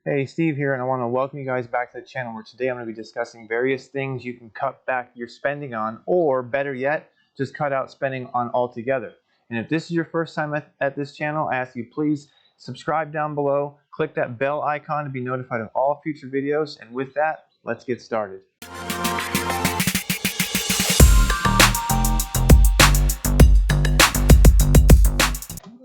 Hey, Steve here, and I want to welcome you guys back to the channel where today I'm going to be discussing various things you can cut back your spending on, or better yet, just cut out spending on altogether. And if this is your first time at this channel, I ask you please subscribe down below, click that bell icon to be notified of all future videos, and with that, let's get started.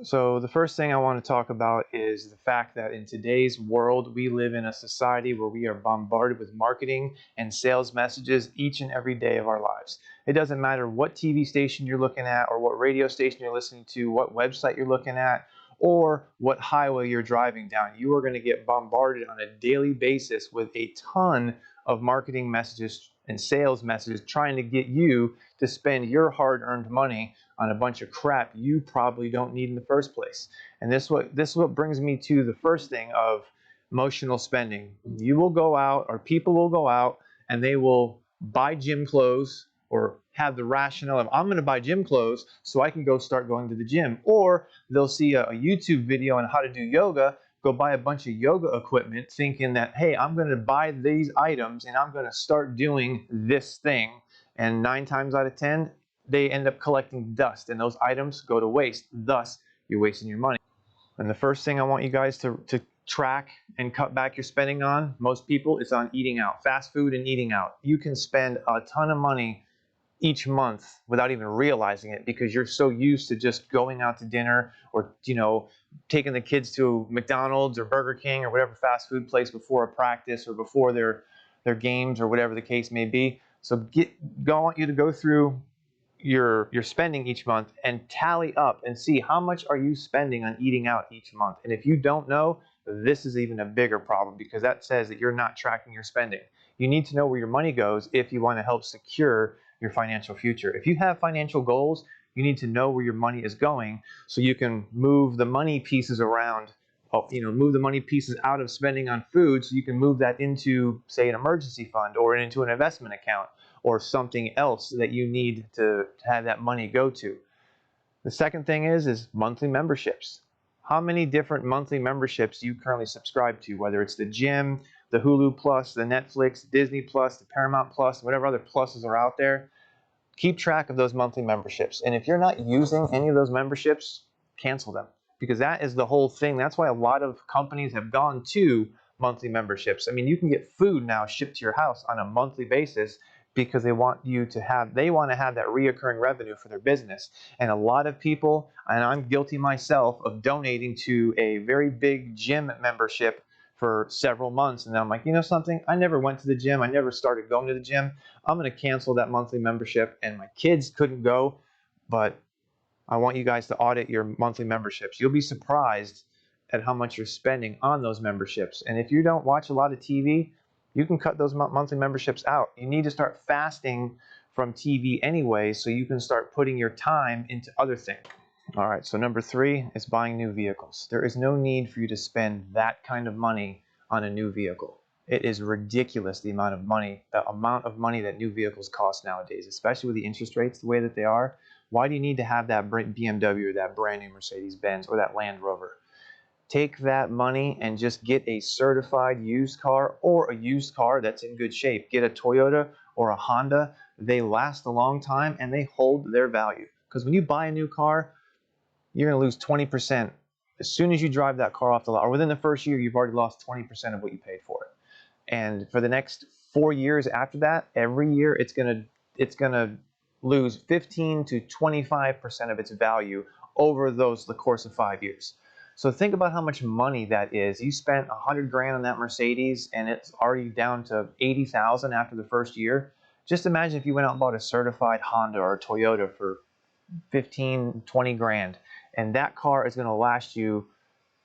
So the first thing I want to talk about is the fact that in today's world, we live in a society where we are bombarded with marketing and sales messages each and every day of our lives. It doesn't matter what TV station you're looking at or what radio station you're listening to, what website you're looking at, or what highway you're driving down. You are going to get bombarded on a daily basis with a ton of marketing messages and sales messages trying to get you to spend your hard-earned money on a bunch of crap you probably don't need in the first place. And this is what brings me to the first thing of emotional spending. You will go out, or people will go out, and they will buy gym clothes or have the rationale of, I'm going to buy gym clothes so I can go start going to the gym. Or they'll see a YouTube video on how to do yoga, go buy a bunch of yoga equipment thinking that, hey, I'm going to buy these items and I'm going to start doing this thing. And 9 times out of 10, they end up collecting dust and those items go to waste. Thus, you're wasting your money. And the first thing I want you guys to track and cut back your spending on, most people, is on eating out. Fast food and eating out. You can spend a ton of money each month without even realizing it because you're so used to just going out to dinner or, taking the kids to McDonald's or Burger King or whatever fast food place before a practice or before their games or whatever the case may be. So I want you to go through your spending each month and tally up and see how much are you spending on eating out each month. And if you don't know, this is even a bigger problem because that says that you're not tracking your spending. You need to know where your money goes if you want to help secure your financial future. If you have financial goals, you need to know where your money is going so you can move the money pieces around. Move the money pieces out of spending on food so you can move that into, say, an emergency fund or into an investment account or something else that you need to have that money go to. The second thing is monthly memberships. How many different monthly memberships do you currently subscribe to, whether it's the gym, the Hulu Plus, the Netflix, Disney Plus, the Paramount Plus, whatever other pluses are out there? Keep track of those monthly memberships. And if you're not using any of those memberships, cancel them. Because that is the whole thing. That's why a lot of companies have gone to monthly memberships. I mean, you can get food now shipped to your house on a monthly basis because they want to have that reoccurring revenue for their business. And a lot of people, and I'm guilty myself, of donating to a very big gym membership for several months. And then I'm like, you know something? I never went to the gym. I never started going to the gym. I'm going to cancel that monthly membership. And my kids couldn't go, but I want you guys to audit your monthly memberships. You'll be surprised at how much you're spending on those memberships. And if you don't watch a lot of TV, you can cut those monthly memberships out. You need to start fasting from TV anyway so you can start putting your time into other things. All right, so number 3 is buying new vehicles. There is no need for you to spend that kind of money on a new vehicle. It is ridiculous the amount of money that new vehicles cost nowadays, especially with the interest rates the way that they are. Why do you need to have that BMW or that brand new Mercedes-Benz or that Land Rover? Take that money and just get a certified used car or a used car that's in good shape. Get a Toyota or a Honda. They last a long time and they hold their value. Because when you buy a new car, you're going to lose 20%. As soon as you drive that car off the lot, or within the first year, you've already lost 20% of what you paid for it. And for the next 4 years after that, every year it's going to lose 15 to 25% of its value over the course of 5 years. So think about how much money that is. You spent $100,000 on that Mercedes and it's already down to $80,000 after the first year. Just imagine if you went out and bought a certified Honda or a Toyota for 15, 20 grand, and that car is going to last you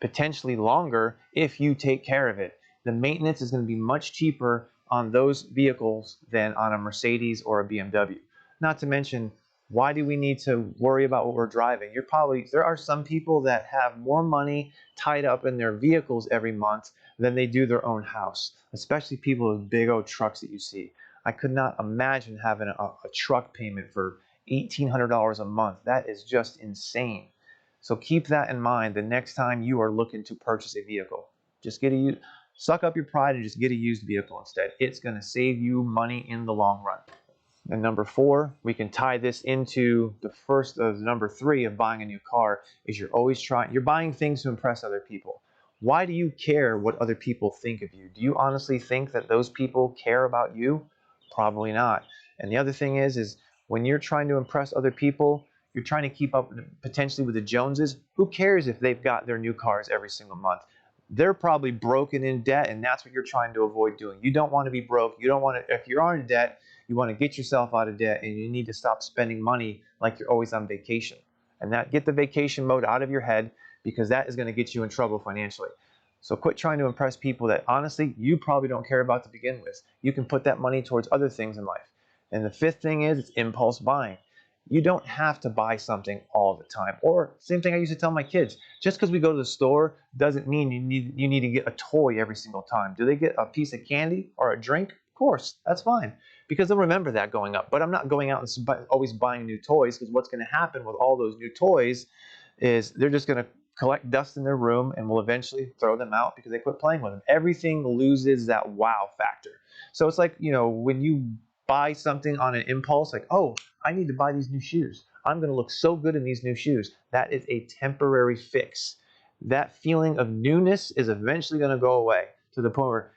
potentially longer if you take care of it. The maintenance is going to be much cheaper on those vehicles than on a Mercedes or a BMW. Not to mention, why do we need to worry about what we're driving? There are some people that have more money tied up in their vehicles every month than they do their own house, especially people with big old trucks that you see. I could not imagine having a truck payment for $1,800 a month. That is just insane. So keep that in mind the next time you are looking to purchase a vehicle. Just Suck up your pride and just get a used vehicle instead. It's going to save you money in the long run. And number 4, we can tie this into the first of number 3 of buying a new car, is you're buying things to impress other people. Why do you care what other people think of you? Do you honestly think that those people care about you? Probably not. And the other thing is when you're trying to impress other people, you're trying to keep up potentially with the Joneses. Who cares if they've got their new cars every single month? They're probably broken in debt, and that's what you're trying to avoid doing. You don't want to be broke. You don't want to, if you are in debt, you want to get yourself out of debt, and you need to stop spending money like you're always on vacation. And get the vacation mode out of your head, because that is going to get you in trouble financially. So quit trying to impress people that honestly you probably don't care about to begin with. You can put that money towards other things in life. And the 5th thing is it's impulse buying. You don't have to buy something all the time. Or same thing I used to tell my kids, just because we go to the store doesn't mean you need to get a toy every single time. Do they get a piece of candy or a drink? Of course, that's fine, because they'll remember that going up. But I'm not going out and always buying new toys, because what's going to happen with all those new toys is they're just going to collect dust in their room and will eventually throw them out because they quit playing with them. Everything loses that wow factor. So it's like, when you buy something on an impulse, like, oh, I need to buy these new shoes. I'm going to look so good in these new shoes. That is a temporary fix. That feeling of newness is eventually going to go away to the point where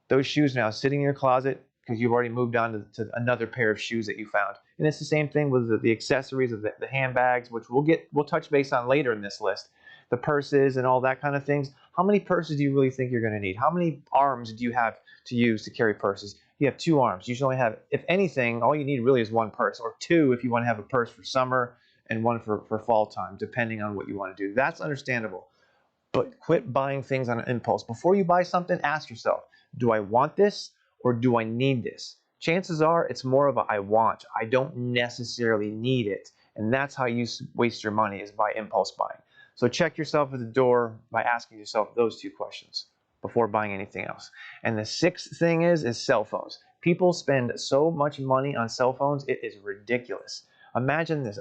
those shoes are now sitting in your closet because you've already moved on to another pair of shoes that you found. And it's the same thing with the accessories of the handbags, which we'll touch base on later in this list. The purses and all that kind of things. How many purses do you really think you're going to need? How many arms do you have to use to carry purses? You have 2 arms. You should only have, if anything, all you need really is 1 purse, or 2 if you want to have a purse for summer and 1 for fall time, depending on what you want to do. That's understandable. But quit buying things on an impulse. Before you buy something, ask yourself, do I want this or do I need this? Chances are it's more of a I want. I don't necessarily need it. And that's how you waste your money, is by impulse buying. So check yourself at the door by asking yourself those 2 questions before buying anything else. And the 6th thing is cell phones. People spend so much money on cell phones, it is ridiculous. Imagine this.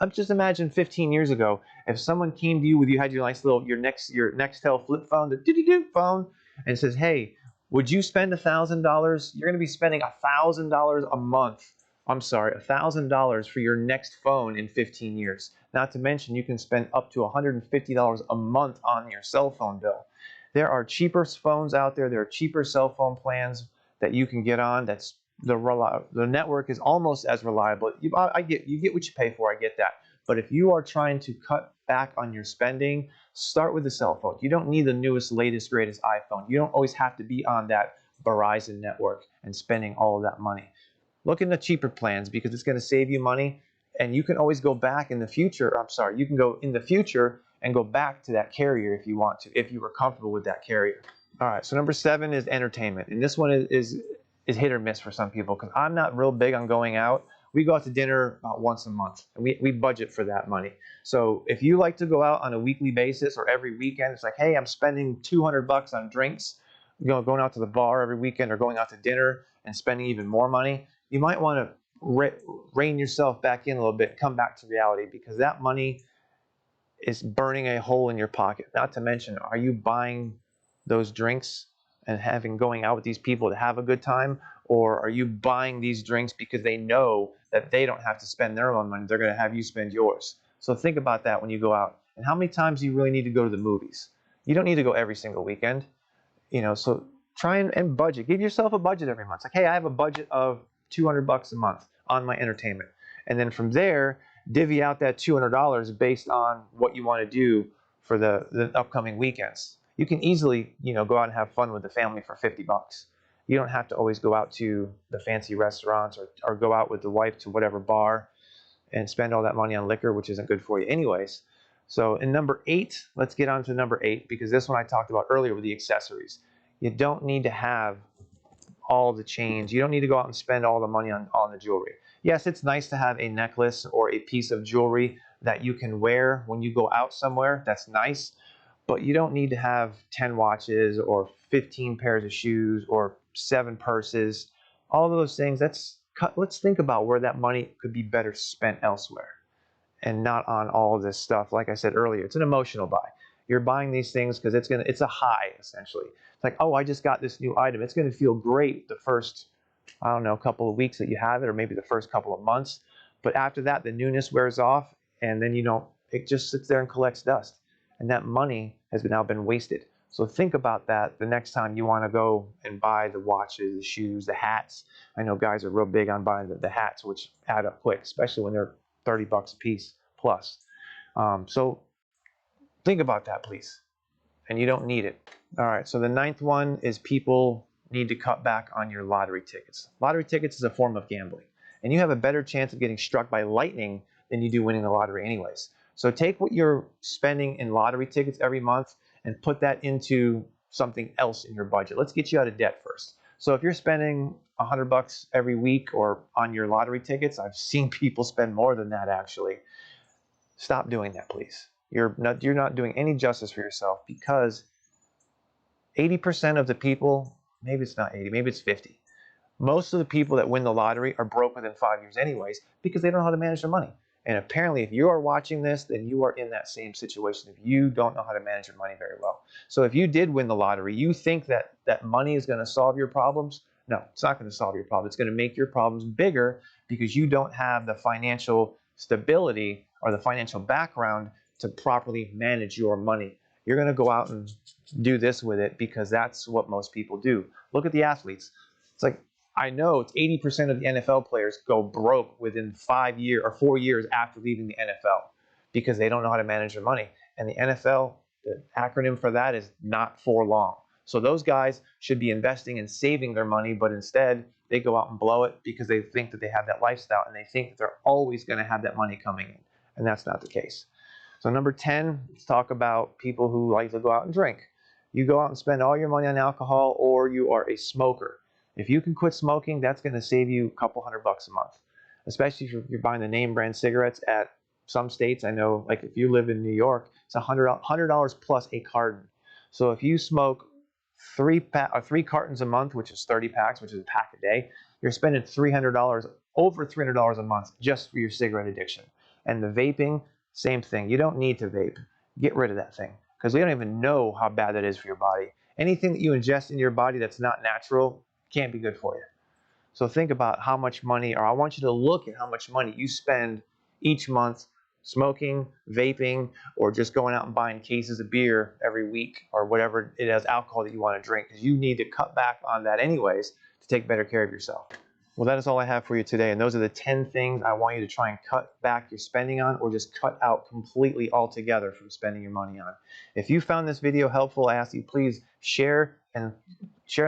Just imagine 15 years ago, if someone came to you with, you had your nice little, your Nextel flip phone, the doo-doo-doo phone, and says, hey, would you spend $1,000? You're going to be spending $1,000 a month. I'm sorry, $1,000 for your next phone in 15 years. Not to mention, you can spend up to $150 a month on your cell phone bill. There are cheaper phones out there. There are cheaper cell phone plans that you can get on. That's the network is almost as reliable. You get what you pay for. I get that. But if you are trying to cut back on your spending, start with the cell phone. You don't need the newest, latest, greatest iPhone. You don't always have to be on that Verizon network and spending all of that money. Look into cheaper plans, because it's going to save you money, and you can always go back in the future. You can go in the future and go back to that carrier if you want to, if you were comfortable with that carrier. All right, so number 7 is entertainment, and this one is hit or miss for some people, because I'm not real big on going out. We go out to dinner about once a month, and we budget for that money. So if you like to go out on a weekly basis or every weekend, it's like, hey, I'm spending $200 on drinks, going out to the bar every weekend, or going out to dinner and spending even more money, you might want to rein yourself back in a little bit, come back to reality, because that money is burning a hole in your pocket. Not to mention, are you buying those drinks and going out with these people to have a good time, or are you buying these drinks because they know that they don't have to spend their own money, they're going to have you spend yours? So think about that when you go out. And how many times do you really need to go to the movies? You don't need to go every single weekend. So try and budget. Give yourself a budget every month. It's like, hey, I have a budget of $200 a month on my entertainment. And then from there, divvy out that $200 based on what you want to do for the upcoming weekends. You can easily, go out and have fun with the family for $50. You don't have to always go out to the fancy restaurants or go out with the wife to whatever bar and spend all that money on liquor, which isn't good for you anyways. So in number 8, let's get on to number 8, because this one I talked about earlier with the accessories. You don't need to have all the chains. You don't need to go out and spend all the money on the jewelry. Yes, it's nice to have a necklace or a piece of jewelry that you can wear when you go out somewhere. That's nice. But you don't need to have 10 watches or 15 pairs of shoes or 7 purses. All of those things, let's think about where that money could be better spent elsewhere and not on all of this stuff. Like I said earlier, it's an emotional buy. You're buying these things because it's a high, essentially. It's like, oh, I just got this new item. It's going to feel great the first, I don't know, couple of weeks that you have it, or maybe the first couple of months. But after that, the newness wears off, and then it just sits there and collects dust. And that money has now been wasted. So think about that the next time you want to go and buy the watches, the shoes, the hats. I know guys are real big on buying the hats, which add up quick, especially when they're $30 a piece plus. So think about that, please. And you don't need it. All right, so the ninth one is people need to cut back on your lottery tickets. Lottery tickets is a form of gambling, and you have a better chance of getting struck by lightning than you do winning the lottery anyways. So take what you're spending in lottery tickets every month and put that into something else in your budget. Let's get you out of debt first. So if you're spending $100 every week or on your lottery tickets, I've seen people spend more than that actually. Stop doing that, please. You're not doing any justice for yourself, because 80% of the people, maybe it's not 80, maybe it's 50. Most of the people that win the lottery are broke within 5 years anyways, because they don't know how to manage their money. And apparently, if you are watching this, then you are in that same situation if you don't know how to manage your money very well. So if you did win the lottery, you think that money is going to solve your problems? No, it's not going to solve your problem. It's going to make your problems bigger, because you don't have the financial stability or the financial background to properly manage your money. You're going to go out and do this with it because that's what most people do. Look at the athletes. It's like, I know it's 80% of the NFL players go broke within 5 years or 4 years after leaving the NFL because they don't know how to manage their money. And the NFL, the acronym for that is not for long. So those guys should be investing and saving their money, but instead they go out and blow it because they think that they have that lifestyle and they think that they're always going to have that money coming in. And that's not the case. So number 10, let's talk about people who like to go out and drink. You go out and spend all your money on alcohol, or you are a smoker. If you can quit smoking, that's going to save you a couple $100 a month, especially if you're buying the name brand cigarettes at some states. I know, like if you live in New York, it's $100 plus a carton. So if you smoke three cartons a month, which is 30 packs, which is a pack a day, you're spending over $300 a month just for your cigarette addiction. And the vaping, same thing. You don't need to vape. Get rid of that thing, because we don't even know how bad that is for your body. Anything that you ingest in your body that's not natural can't be good for you. So think about how much money, or I want you to look at how much money you spend each month smoking, vaping, or just going out and buying cases of beer every week, or whatever it is, alcohol that you want to drink, because you need to cut back on that anyways to take better care of yourself. Well, that is all I have for you today, and those are the 10 things I want you to try and cut back your spending on, or just cut out completely altogether from spending your money on. If you found this video helpful, I ask you please share and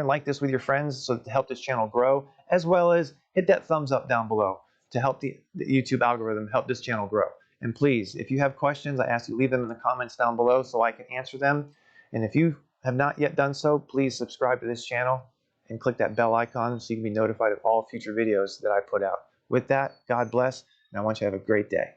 like this with your friends so to help this channel grow, as well as hit that thumbs up down below to help the YouTube algorithm help this channel grow. And please, if you have questions, I ask you leave them in the comments down below so I can answer them. And if you have not yet done so, please subscribe to this channel and click that bell icon so you can be notified of all future videos that I put out. With that, God bless, and I want you to have a great day.